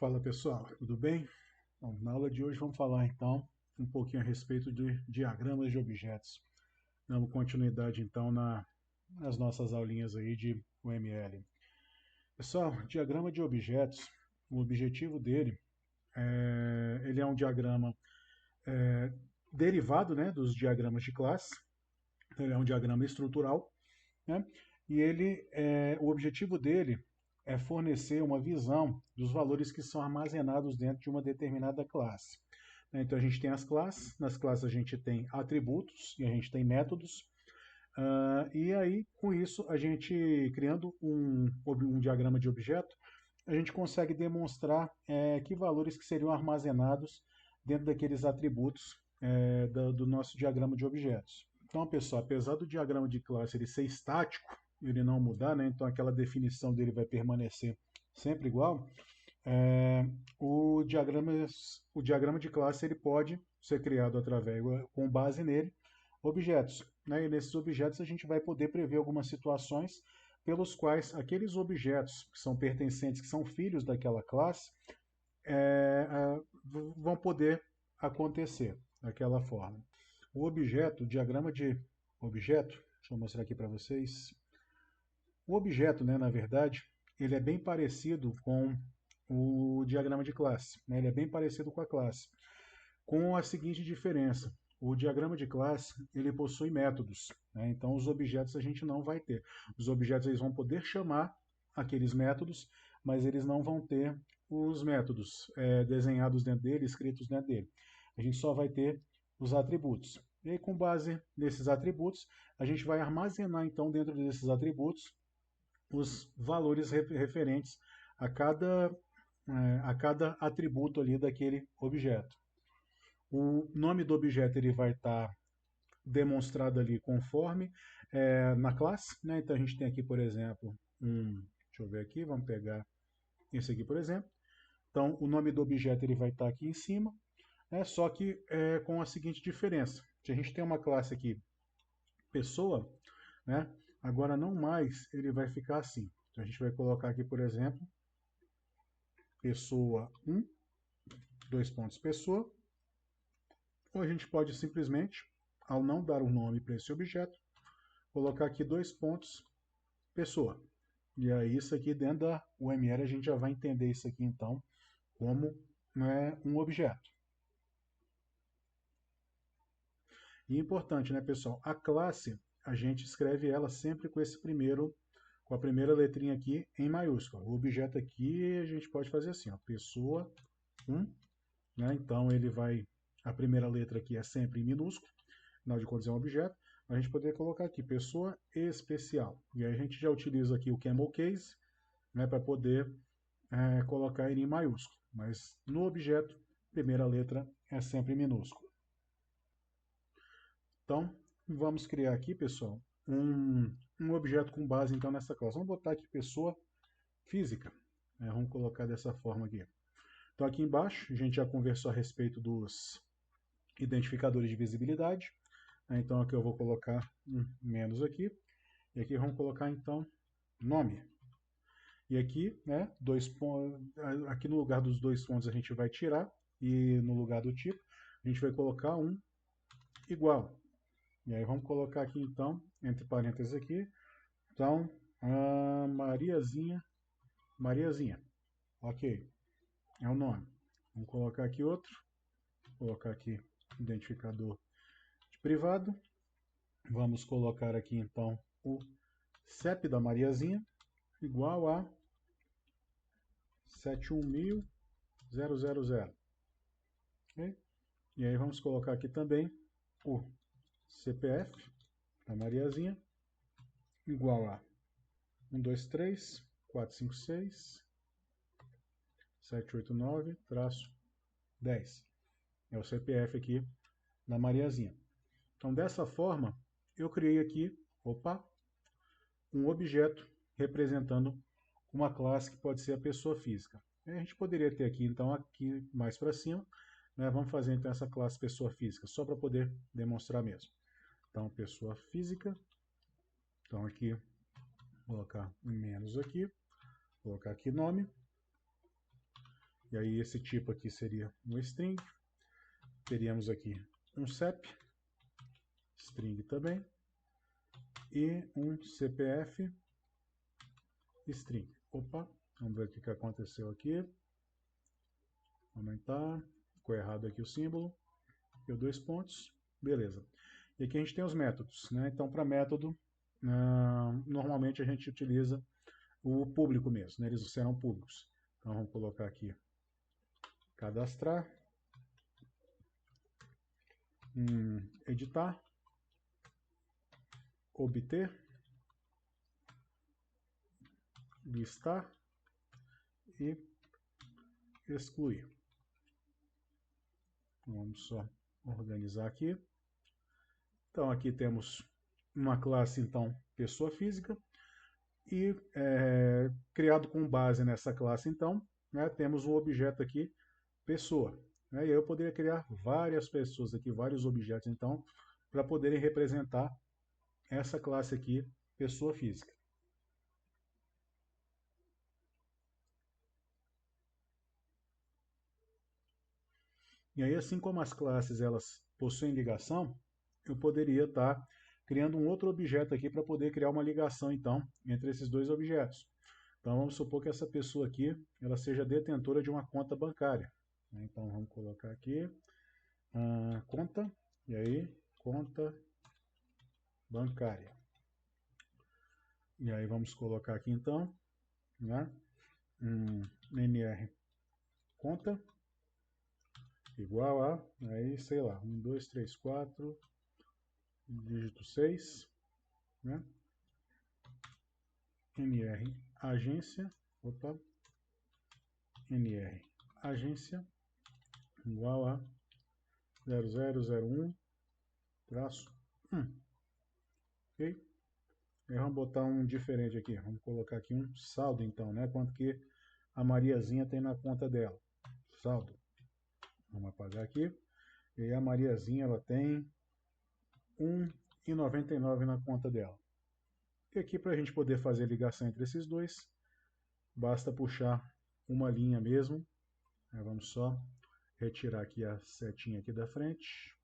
Fala pessoal, tudo bem? Bom, na aula de hoje vamos falar então um pouquinho a respeito de diagramas de objetos. Dando continuidade então nas nossas aulinhas aí de UML. Pessoal, diagrama de objetos, o objetivo dele ele é um diagrama derivado, né, dos diagramas de classe. Ele é um diagrama estrutural, né? E o objetivo dele é fornecer uma visão dos valores que são armazenados dentro de uma determinada classe. Então a gente tem as classes, nas classes a gente tem atributos e a gente tem métodos. E aí, com isso, a gente criando um diagrama de objeto, a gente consegue demonstrar que valores que seriam armazenados dentro daqueles atributos do nosso diagrama de objetos. Então, pessoal, apesar do diagrama de classe ele ser estático, ele não mudar, né? Então aquela definição dele vai permanecer sempre igual. É, o diagrama de classe ele pode ser criado através, com base nele, objetos. Né? E nesses objetos a gente vai poder prever algumas situações pelos quais aqueles objetos que são pertencentes, que são filhos daquela classe, vão poder acontecer daquela forma. O diagrama de objeto, deixa eu mostrar aqui para vocês. O objeto, né, na verdade, ele é bem parecido com o diagrama de classe, né? Ele é bem parecido com a classe, com a seguinte diferença. O diagrama de classe ele possui métodos, né? Então os objetos a gente não vai ter. Os objetos eles vão poder chamar aqueles métodos, mas eles não vão ter os métodos desenhados dentro dele, escritos dentro dele. A gente só vai ter os atributos. E aí, com base nesses atributos, a gente vai armazenar então dentro desses atributos os valores referentes a cada atributo ali daquele objeto. O nome do objeto ele vai estar demonstrado ali conforme na classe, né? Então a gente tem aqui, por exemplo, deixa eu ver aqui, vamos pegar esse aqui, por exemplo. Então o nome do objeto ele vai estar aqui em cima, né? Só que com a seguinte diferença. Se a gente tem uma classe aqui, pessoa, né? Agora não mais ele vai ficar assim. Então a gente vai colocar aqui, por exemplo, pessoa 1, dois pontos pessoa, ou a gente pode simplesmente, ao não dar um nome para esse objeto, colocar aqui dois pontos pessoa. E aí isso aqui dentro da UML a gente já vai entender isso aqui então como um objeto. E importante, né, pessoal? A classe, a gente escreve ela sempre com a primeira letrinha aqui em maiúscula. O objeto aqui a gente pode fazer assim, ó, pessoa 1, né? Então a primeira letra aqui é sempre em minúsculo, afinal de contas é um objeto. A gente poderia colocar aqui pessoa especial. E aí a gente já utiliza aqui o camel case, né, para poder colocar ele em maiúsculo. Mas no objeto, a primeira letra é sempre em minúsculo. Então, vamos criar aqui, pessoal, um objeto com base então nessa classe. Vamos botar aqui pessoa física. Vamos colocar dessa forma aqui. Então aqui embaixo a gente já conversou a respeito dos identificadores de visibilidade. Então aqui eu vou colocar um menos aqui. E aqui vamos colocar então nome. E aqui, né, aqui no lugar dos dois pontos a gente vai tirar. E no lugar do tipo, a gente vai colocar um igual. E aí vamos colocar aqui então, entre parênteses aqui, então, Mariazinha, Mariazinha. Ok, é o nome. Vamos colocar aqui outro, colocar aqui identificador de privado. Vamos colocar aqui então o CEP da Mariazinha, igual a 71000. Okay? E aí vamos colocar aqui também o CPF da Mariazinha, igual a 123 456 789-10. É o CPF aqui da Mariazinha. Então, dessa forma, eu criei aqui, um objeto representando uma classe que pode ser a pessoa física. A gente poderia ter aqui, então, aqui mais para cima, né, vamos fazer então essa classe pessoa física, só para poder demonstrar mesmo. Então, pessoa física. Então, aqui, vou colocar um menos aqui, colocar aqui nome. E aí esse tipo aqui seria um string. Teríamos aqui um CEP, string também, e um CPF, string. Opa, vamos ver o que aconteceu aqui. Aumentar, ficou errado aqui o símbolo. Deu 2 pontos, beleza. E aqui a gente tem os métodos, né? Então, para método, normalmente a gente utiliza o público mesmo, né? Eles serão públicos. Então, vamos colocar aqui, cadastrar, editar, obter, listar e excluir. Vamos só organizar aqui. Então, aqui temos uma classe, então, pessoa física, e criado com base nessa classe, então, né, temos um objeto aqui, pessoa. Né, e aí eu poderia criar várias pessoas aqui, vários objetos, então, para poderem representar essa classe aqui, pessoa física. E aí, assim como as classes elas possuem ligação, eu poderia estar criando um outro objeto aqui para poder criar uma ligação, então, entre esses dois objetos. Então, vamos supor que essa pessoa aqui, ela seja detentora de uma conta bancária. Então, vamos colocar aqui, conta, e aí, conta bancária. E aí, vamos colocar aqui, então, né, MR conta, igual a, aí, sei lá, 1, 2, 3, 4, dígito 6, né? NR agência, opa, NR agência igual a 0001 traço 1. Ok? Aí vamos botar um diferente aqui. Vamos colocar aqui um saldo, então, né? Quanto que a Mariazinha tem na conta dela. Saldo. Vamos apagar aqui. E aí a Mariazinha, ela tem R$1,99 na conta dela. E aqui, para a gente poder fazer a ligação entre esses dois, basta puxar uma linha mesmo. Aí vamos só retirar aqui a setinha aqui da frente.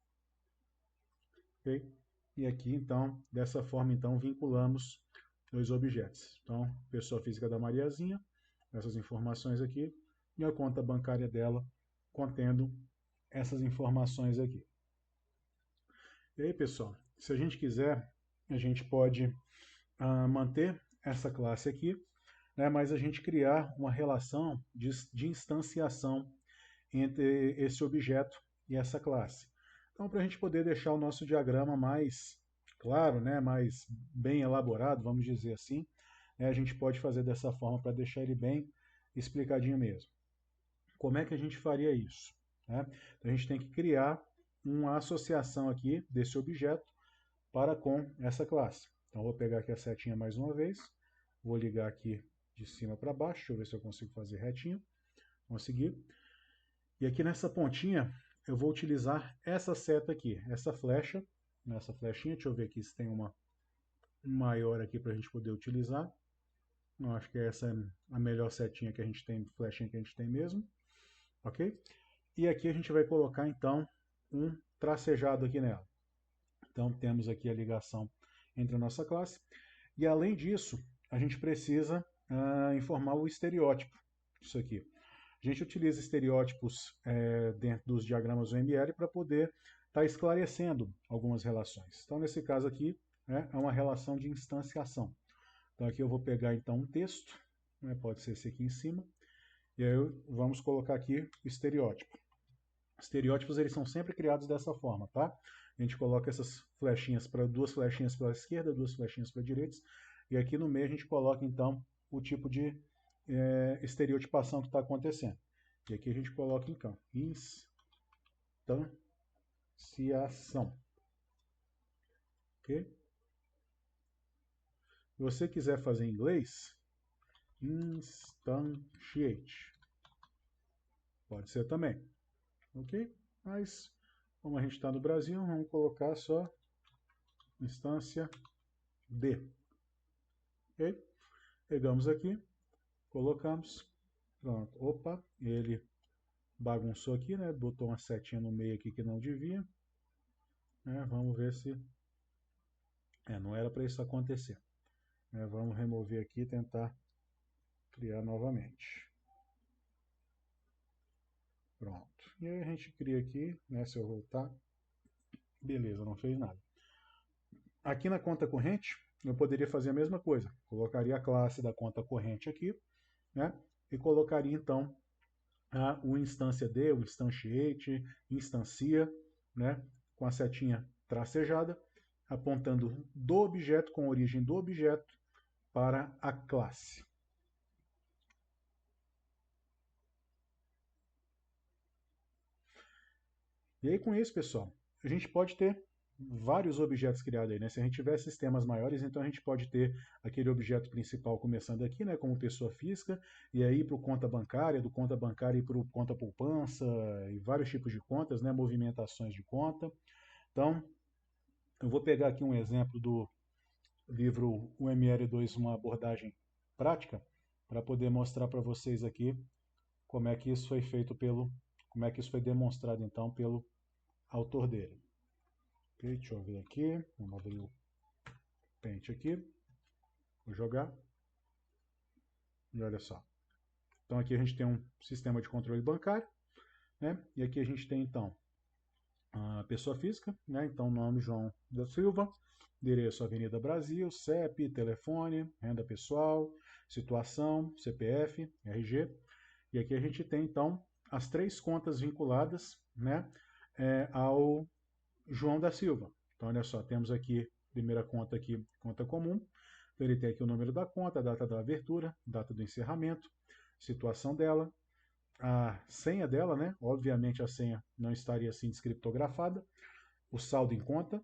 Ok? E aqui, então, dessa forma, então, vinculamos dois objetos. Então, pessoa física da Mariazinha, essas informações aqui, e a conta bancária dela, contendo essas informações aqui. E aí, pessoal, se a gente quiser, a gente pode manter essa classe aqui, né, mas a gente criar uma relação de instanciação entre esse objeto e essa classe. Então, para a gente poder deixar o nosso diagrama mais claro, né, mais bem elaborado, vamos dizer assim, né, a gente pode fazer dessa forma para deixar ele bem explicadinho mesmo. Como é que a gente faria isso? Né? Então, a gente tem que criar uma associação aqui desse objeto para com essa classe. Então, vou pegar aqui a setinha mais uma vez, vou ligar aqui de cima para baixo, deixa eu ver se eu consigo fazer retinho. Consegui. E aqui nessa pontinha, eu vou utilizar essa seta aqui, essa flecha, nessa flechinha, deixa eu ver aqui se tem uma maior aqui para a gente poder utilizar. Eu acho que essa é a melhor setinha que a gente tem, flechinha que a gente tem mesmo, ok? E aqui a gente vai colocar então um tracejado aqui nela. Então temos aqui a ligação entre a nossa classe. E além disso, a gente precisa informar o estereótipo disso aqui. A gente utiliza estereótipos dentro dos diagramas UML para poder estar esclarecendo algumas relações. Então, nesse caso aqui, é uma relação de instanciação. Então, aqui eu vou pegar então um texto, né, pode ser esse aqui em cima, e aí vamos colocar aqui o estereótipo. Estereótipos eles são sempre criados dessa forma, tá? A gente coloca essas flechinhas para duas flechinhas para a esquerda, duas flechinhas para a direita, e aqui no meio a gente coloca então o tipo de estereotipação que está acontecendo. E aqui a gente coloca então instanciação. Ok? Se você quiser fazer em inglês, instantiate. Pode ser também. Ok? Mas, como a gente está no Brasil, vamos colocar só instância D. Ok? Pegamos aqui, colocamos. Pronto. Opa, ele bagunçou aqui, né? Botou uma setinha no meio aqui que não devia. Né? Vamos ver se... não era para isso acontecer. Vamos remover aqui e tentar criar novamente. Pronto. E aí a gente cria aqui, né? Se eu voltar, beleza, não fez nada. Aqui na conta corrente, eu poderia fazer a mesma coisa. Colocaria a classe da conta corrente aqui, né? E colocaria então o instância de, o instantiate, instancia, né? Com a setinha tracejada, apontando do objeto, com a origem do objeto, para a classe. E aí com isso, pessoal, a gente pode ter vários objetos criados aí, né? Se a gente tiver sistemas maiores, então a gente pode ter aquele objeto principal começando aqui, né, como pessoa física, e aí para o conta bancária, do conta bancária e para o conta poupança, e vários tipos de contas, né, movimentações de conta. Então, eu vou pegar aqui um exemplo do livro UML2, uma abordagem prática, para poder mostrar para vocês aqui como é que isso foi feito como é que isso foi demonstrado então pelo autor dele. Ok, deixa eu ver aqui, vamos abrir o Paint aqui, vou jogar, e olha só. Então aqui a gente tem um sistema de controle bancário, né? E aqui a gente tem então a pessoa física, né? Então nome João da Silva, endereço Avenida Brasil, CEP, telefone, renda pessoal, situação, CPF, RG. E aqui a gente tem então as três contas vinculadas, né, ao João da Silva. Então olha só, temos aqui primeira conta aqui, conta comum. Ele tem aqui o número da conta, a data da abertura, data do encerramento, situação dela, a senha dela, né? Obviamente a senha não estaria assim descriptografada, o saldo em conta,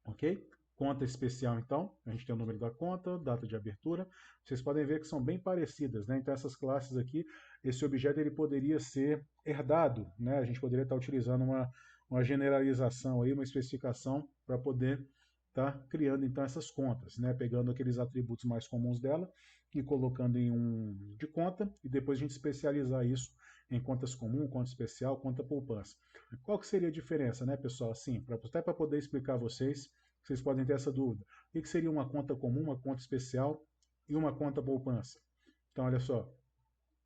ok? Conta especial, então, a gente tem o número da conta, data de abertura. Vocês podem ver que são bem parecidas, né? Então essas classes aqui, esse objeto ele poderia ser herdado, né? A gente poderia estar utilizando uma generalização aí, uma especificação para poder estar criando então essas contas, né? Pegando aqueles atributos mais comuns dela e colocando em um de conta e depois a gente especializar isso em contas comum, conta especial, conta poupança. Qual que seria a diferença, né, pessoal? Assim, até para poder explicar a vocês, vocês podem ter essa dúvida. O que seria uma conta comum, uma conta especial e uma conta poupança? Então, olha só,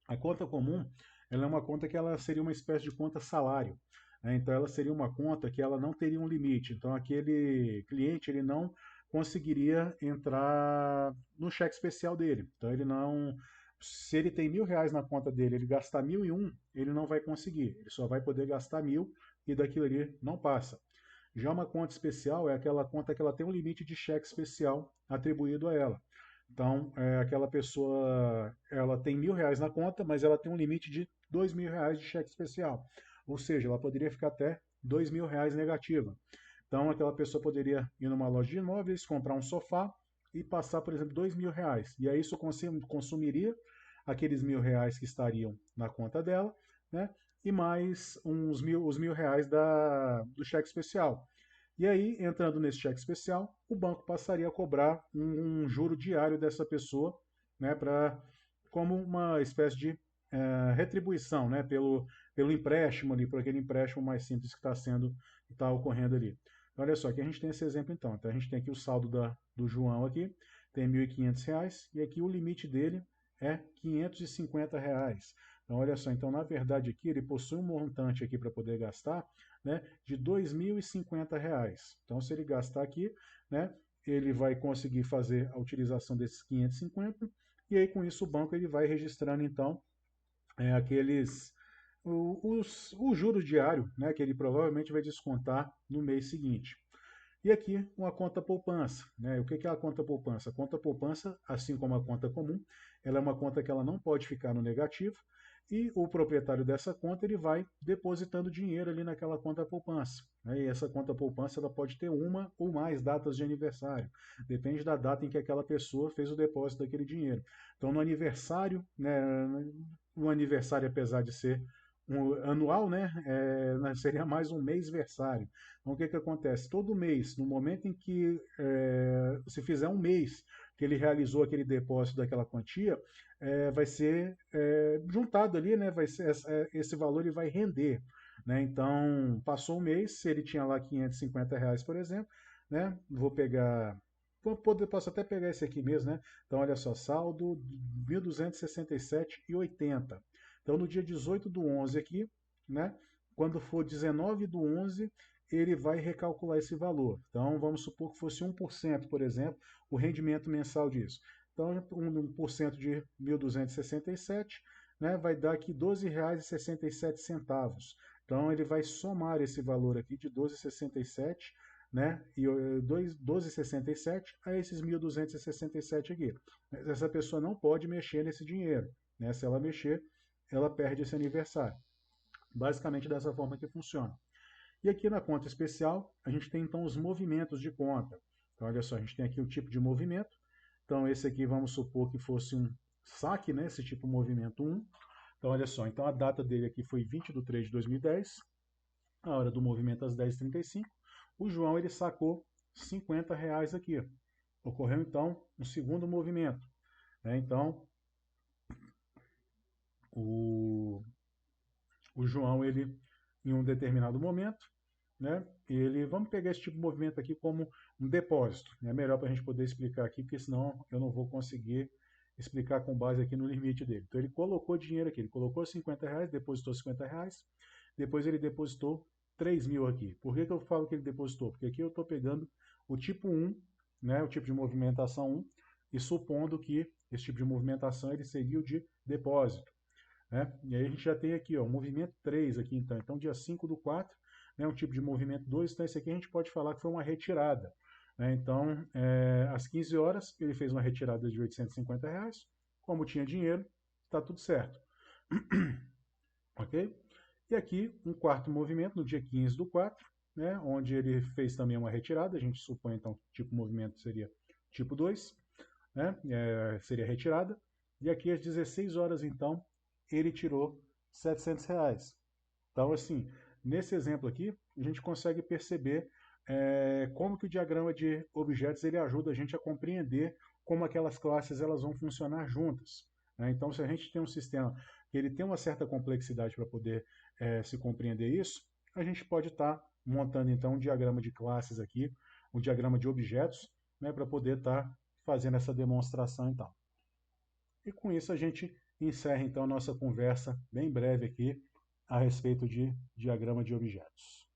a conta comum, ela é uma conta que ela seria uma espécie de conta salário, né? Então, ela seria uma conta que ela não teria um limite. Então, aquele cliente, ele não conseguiria entrar no cheque especial dele. Então, ele não... Se ele tem R$ 1.000 na conta dele, ele gastar 1.001, ele não vai conseguir. Ele só vai poder gastar 1.000 e daquilo ali não passa. Já uma conta especial é aquela conta que ela tem um limite de cheque especial atribuído a ela. Então, aquela pessoa, ela tem R$ 1.000 na conta, mas ela tem um limite de R$ 2.000 de cheque especial. Ou seja, ela poderia ficar até R$ 2.000 negativa. Então, aquela pessoa poderia ir numa loja de imóveis, comprar um sofá e passar, por exemplo, R$ 2.000. E aí isso consumiria aqueles R$ 1.000 que estariam na conta dela, né? E mais os R$ 1.000 do cheque especial. E aí, entrando nesse cheque especial, o banco passaria a cobrar um juro diário dessa pessoa, né, como uma espécie de retribuição, né, pelo empréstimo ali, por aquele empréstimo mais simples que está ocorrendo ali. Então, olha só, aqui a gente tem esse exemplo então. Então a gente tem aqui o saldo do João aqui, tem R$ 1.500, e aqui o limite dele é R$ 550. Então, olha só, então na verdade aqui ele possui um montante aqui para poder gastar, né, de R$ 2.050. Então, se ele gastar aqui, né, ele vai conseguir fazer a utilização desses 550, e aí com isso o banco ele vai registrando então o juros diário, né, que ele provavelmente vai descontar no mês seguinte. E aqui uma conta poupança, né? O que é a conta poupança? A conta poupança, assim como a conta comum, ela é uma conta que ela não pode ficar no negativo, e o proprietário dessa conta ele vai depositando dinheiro ali naquela conta poupança, né? E essa conta poupança ela pode ter uma ou mais datas de aniversário, depende da data em que aquela pessoa fez o depósito daquele dinheiro. Então no aniversário, né, o aniversário apesar de ser anual, né, seria mais um mês-versário. Então, o que acontece? Todo mês, no momento em que se fizer um mês que ele realizou aquele depósito daquela quantia, vai ser juntado ali, né? Vai ser, esse valor ele vai render. Né? Então, passou um mês, se ele tinha lá R$ 550, por exemplo, né? Vou pegar. Posso até pegar esse aqui mesmo, né? Então, olha só, saldo 1.267,80. Então, no dia 18 do 11 aqui, né? Quando for 19 do 11, ele vai recalcular esse valor. Então, vamos supor que fosse 1%, por exemplo, o rendimento mensal disso. Então, 1% de 1.267, né, vai dar aqui R$ 12,67. Então, ele vai somar esse valor aqui de 12,67, né, e 12,67 a esses 1.267 aqui. Essa pessoa não pode mexer nesse dinheiro. Né? Se ela mexer, ela perde esse aniversário. Basicamente dessa forma que funciona. E aqui na conta especial, a gente tem então os movimentos de conta. Então, olha só, a gente tem aqui o tipo de movimento. Então, esse aqui vamos supor que fosse um saque, né? Esse tipo movimento 1. Então, olha só, então a data dele aqui foi 20 de 3 de 2010, a hora do movimento às 10h35. O João, ele sacou R$ 50 aqui. Ocorreu, então, um segundo movimento. Né? Então, o João, ele, em um determinado momento, né, vamos pegar esse tipo de movimento aqui como um depósito. É melhor para a gente poder explicar aqui, porque senão eu não vou conseguir explicar com base aqui no limite dele. Então ele colocou dinheiro aqui, ele colocou R$ 50, depositou R$ 50, depois ele depositou 3.000 aqui. Por que eu falo que ele depositou? Porque aqui eu estou pegando o tipo 1, né, o tipo de movimentação 1, e supondo que esse tipo de movimentação ele seria o de depósito. Né? E aí a gente já tem aqui ó, o movimento 3 aqui então. Então dia 5 do 4, né, um tipo de movimento 2, então esse aqui a gente pode falar que foi uma retirada. Né? Então, às 15 horas, ele fez uma retirada de R$ 850, como tinha dinheiro, está tudo certo. Ok? E aqui, um quarto movimento, no dia 15 do 4, né, onde ele fez também uma retirada, a gente supõe então que o tipo de movimento seria tipo 2, né, seria retirada, e aqui às 16 horas então, ele tirou R$ 700. Então, assim, nesse exemplo aqui, a gente consegue perceber como que o diagrama de objetos ele ajuda a gente a compreender como aquelas classes elas vão funcionar juntas. Né? Então, se a gente tem um sistema que ele tem uma certa complexidade para poder se compreender isso, a gente pode estar montando então um diagrama de classes aqui, um diagrama de objetos, né, para poder estar fazendo essa demonstração então. E com isso a gente encerra então a nossa conversa bem breve aqui a respeito de diagrama de objetos.